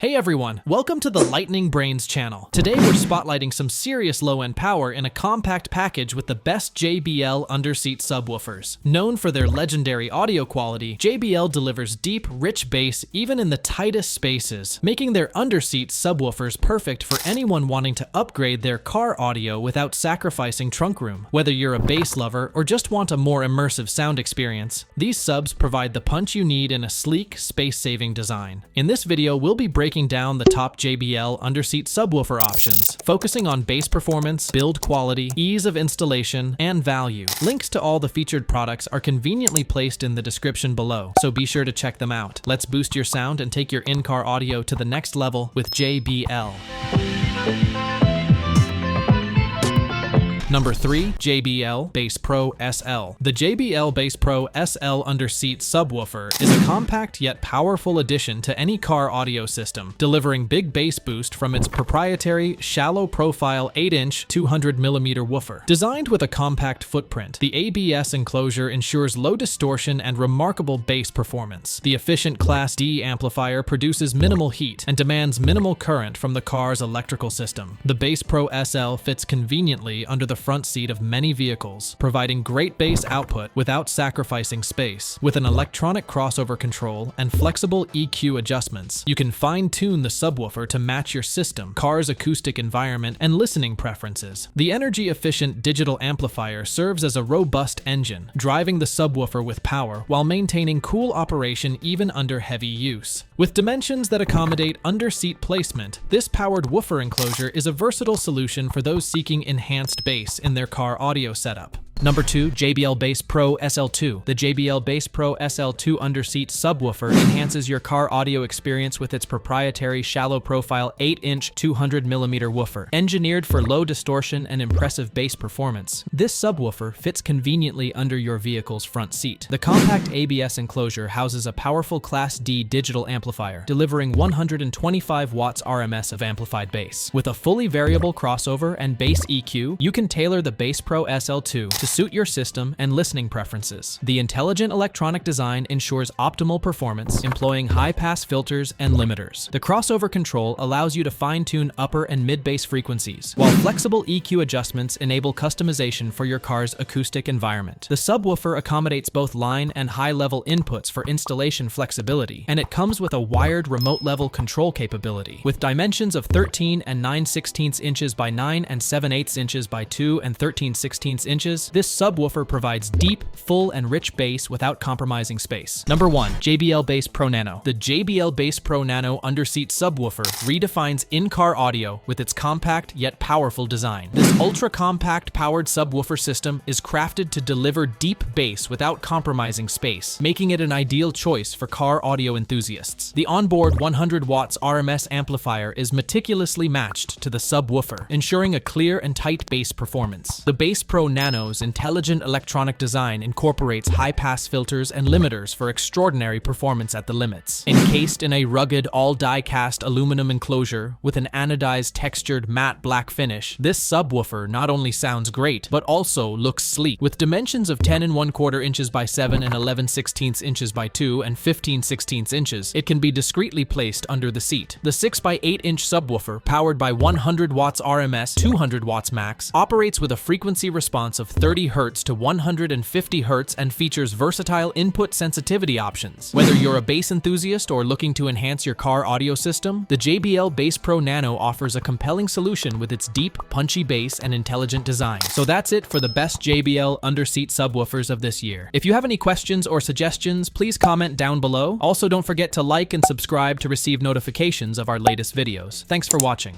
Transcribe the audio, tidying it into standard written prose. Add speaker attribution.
Speaker 1: Hey everyone, welcome to the Lightning Brains channel. Today we're spotlighting some serious low-end power in a compact package with the best JBL Under Seat Subwoofers. Known for their legendary audio quality, JBL delivers deep, rich bass even in the tightest spaces, making their Under Seat Subwoofers perfect for anyone wanting to upgrade their car audio without sacrificing trunk room. Whether you're a bass lover or just want a more immersive sound experience, these subs provide the punch you need in a sleek, space-saving design. In this video, we'll be breaking down the top JBL underseat subwoofer options, focusing on bass performance, build quality, ease of installation, and value. Links to all the featured products are conveniently placed in the description below, so be sure to check them out. Let's boost your sound and take your in-car audio to the next level with JBL. Number 3. JBL Bass Pro SL. The JBL Bass Pro SL Under Seat Subwoofer is a compact yet powerful addition to any car audio system, delivering big bass boost from its proprietary shallow profile 8-inch 200mm woofer. Designed with a compact footprint, the ABS enclosure ensures low distortion and remarkable bass performance. The efficient Class D amplifier produces minimal heat and demands minimal current from the car's electrical system. The Bass Pro SL fits conveniently under the front seat of many vehicles, providing great bass output without sacrificing space. With an electronic crossover control and flexible EQ adjustments, you can fine-tune the subwoofer to match your system, car's acoustic environment, and listening preferences. The energy-efficient digital amplifier serves as a robust engine, driving the subwoofer with power while maintaining cool operation even under heavy use. With dimensions that accommodate under-seat placement, this powered woofer enclosure is a versatile solution for those seeking enhanced bass in their car audio setup. Number 2. JBL Bass Pro SL2. The JBL Bass Pro SL2 underseat subwoofer enhances your car audio experience with its proprietary shallow profile 8-inch 200mm woofer. Engineered for low distortion and impressive bass performance, this subwoofer fits conveniently under your vehicle's front seat. The compact ABS enclosure houses a powerful Class D digital amplifier, delivering 125 watts RMS of amplified bass. With a fully variable crossover and bass EQ, you can tailor the Bass Pro SL2 to suit your system and listening preferences. The intelligent electronic design ensures optimal performance, employing high-pass filters and limiters. The crossover control allows you to fine-tune upper and mid-bass frequencies, while flexible EQ adjustments enable customization for your car's acoustic environment. The subwoofer accommodates both line and high-level inputs for installation flexibility, and it comes with a wired remote-level control capability. With dimensions of 13 and 9/16 inches by 9 and 7/8 inches by 2 and 13/16 inches, this subwoofer provides deep, full, and rich bass without compromising space. Number 1. JBL Bass Pro Nano. The JBL Bass Pro Nano underseat subwoofer redefines in-car audio with its compact yet powerful design. This ultra-compact powered subwoofer system is crafted to deliver deep bass without compromising space, making it an ideal choice for car audio enthusiasts. The onboard 100 watts RMS amplifier is meticulously matched to the subwoofer, ensuring a clear and tight bass performance. The Bass Pro Nano's intelligent electronic design incorporates high-pass filters and limiters for extraordinary performance at the limits. Encased in a rugged, all-die-cast aluminum enclosure with an anodized textured matte black finish, this subwoofer not only sounds great, but also looks sleek. With dimensions of 10 1/4 inches by 7 and 11/16 inches by 2 and 15/16 inches, it can be discreetly placed under the seat. The 6 by 8-inch subwoofer, powered by 100 watts RMS, 200 watts max, operates with a frequency response of 30 Hz to 150 Hz and features versatile input sensitivity options. Whether you're a bass enthusiast or looking to enhance your car audio system, the JBL Bass Pro Nano offers a compelling solution with its deep, punchy bass and intelligent design. So that's it for the best JBL underseat subwoofers of this year. If you have any questions or suggestions, please comment down below. Also, don't forget to like and subscribe to receive notifications of our latest videos. Thanks for watching.